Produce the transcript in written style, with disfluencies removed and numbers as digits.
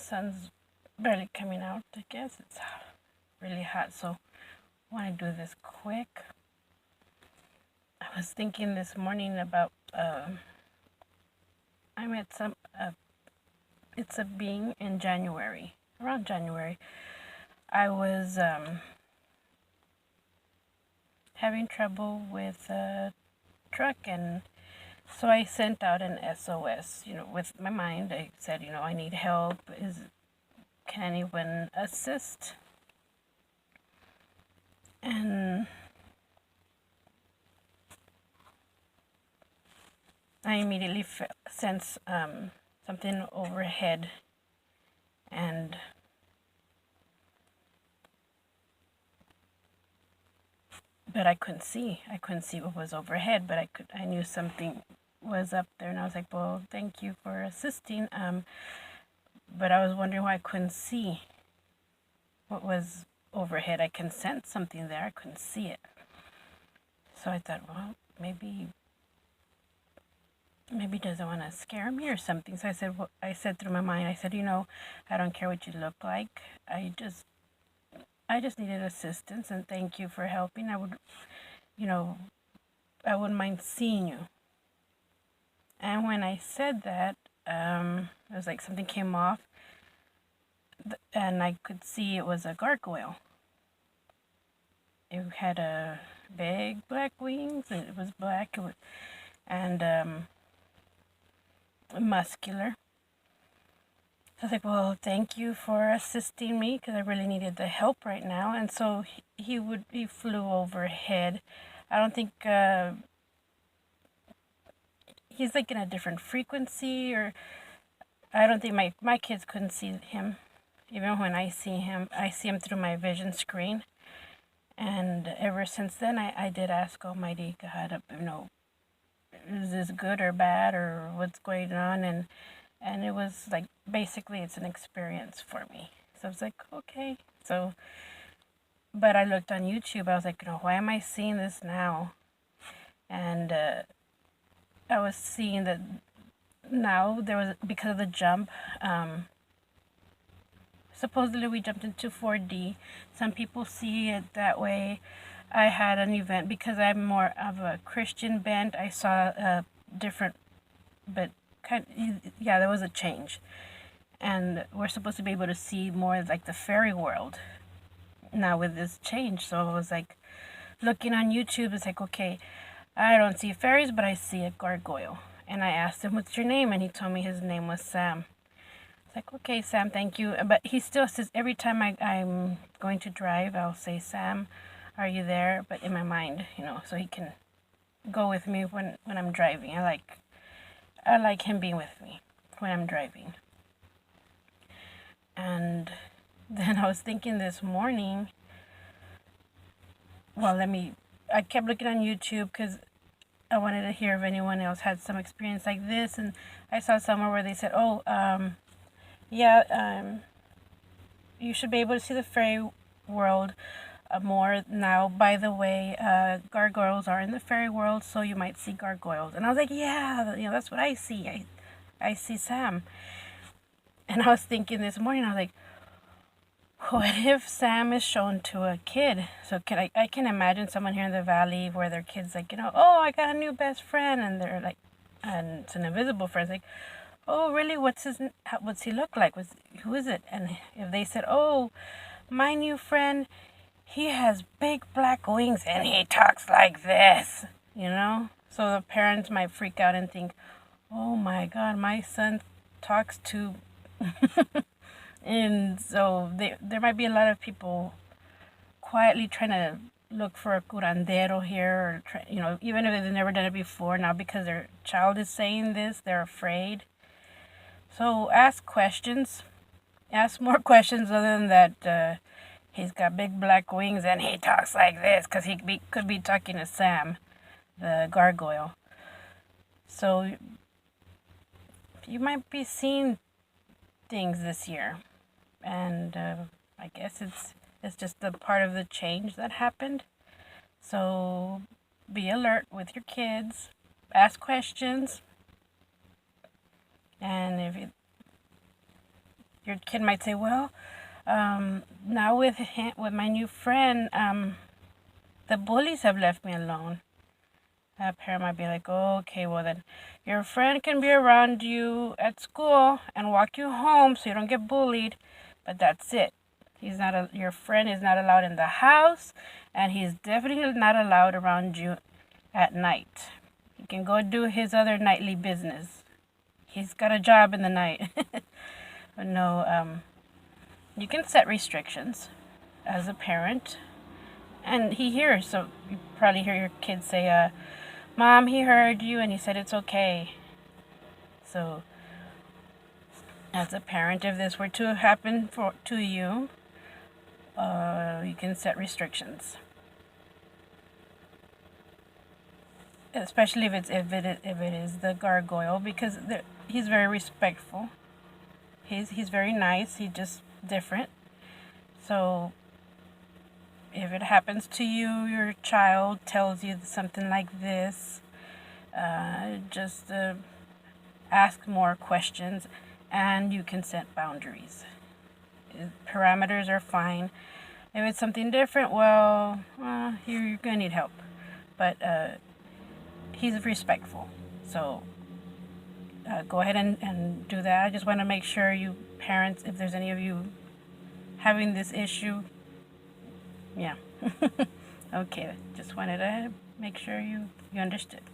sun's barely coming out. I guess it's really hot, so I want to do this quick. I was thinking this morning about I met some it's a being in January, around January. I was having trouble with a truck, and so I sent out an SOS, with my mind. I said, I need help. Can anyone assist? And I immediately sensed something overhead, but I couldn't see. I couldn't see what was overhead, but I knew something was up there, and I was like, well, thank you for assisting. But I was wondering why I couldn't see what was overhead. I can sense something there. I couldn't see it. So I thought, well, maybe doesn't want to scare me or something. So I said through my mind, I said, I don't care what you look like. I just needed assistance, and thank you for helping. I wouldn't mind seeing you. And when I said that, it was like something came off, and I could see it was a gargoyle. It had a big black wings, and it was black, and muscular. So I was like, well, thank you for assisting me, because I really needed the help right now. And so he flew overhead. I don't think he's like in a different frequency, or I don't think my kids couldn't see him. Even when I see him through my vision screen. And ever since then, I did ask Almighty God, is this good or bad, or what's going on? And it was like, basically, it's an experience for me. So I was like, okay. So, but I looked on YouTube. I was like, why am I seeing this now? And I was seeing that now there was, because of the jump, supposedly we jumped into 4D. Some people see it that way. I had an event, because I'm more of a Christian bent. I saw a different, but there was a change. And we're supposed to be able to see more like the fairy world now with this change. So I was like, looking on YouTube, it's like, okay, I don't see fairies, but I see a gargoyle. And I asked him, what's your name? And he told me his name was Sam. It's like, okay, Sam, thank you. But he still says, every time I'm going to drive, I'll say, Sam, are you there? But in my mind, so he can go with me when I'm driving. I like him being with me when I'm driving. And then I was thinking this morning, I kept looking on YouTube, because I wanted to hear if anyone else had some experience like this. And I saw somewhere where they said, you should be able to see the fairy world more now. By the way, gargoyles are in the fairy world, so you might see gargoyles. And I was like, yeah, that's what I see. I see Sam. And I was thinking this morning, I was like, what if Sam is shown to a kid? So I can imagine someone here in the valley where their kid's like, oh, I got a new best friend, and they're like, and it's an invisible friend. It's like, oh, really? What's he look like? Who is it? And if they said, oh, my new friend, he has big black wings and he talks like this, So the parents might freak out and think, oh my God, my son talks to... And so there might be a lot of people quietly trying to look for a curandero here, or even if they've never done it before, now because their child is saying this, they're afraid. So ask questions. Ask more questions other than that he's got big black wings and he talks like this, because could be talking to Sam, the gargoyle. So you might be seeing things this year. And I guess it's just a part of the change that happened. So be alert with your kids. Ask questions. And if your kid might say, well, now with my new friend, the bullies have left me alone. A parent might be like, oh, okay, well then, your friend can be around you at school and walk you home so you don't get bullied, but that's it. Your friend is not allowed in the house, and he's definitely not allowed around you at night. He can go do his other nightly business. He's got a job in the night. But no, you can set restrictions as a parent. And he hears, so you probably hear your kid say, Mom, he heard you and he said it's okay. So, as a parent, if this were to happen to you, you can set restrictions. Especially if it is the gargoyle, because he's very respectful. He's very nice. He's just different. So if it happens to you, your child tells you something like this, just ask more questions, and you can set boundaries. Parameters are fine. If it's something different, well, you're gonna need help. But he's respectful, so go ahead and do that. I just want to make sure you parents, if there's any of you having this issue, yeah. Okay, just wanted to make sure you understood.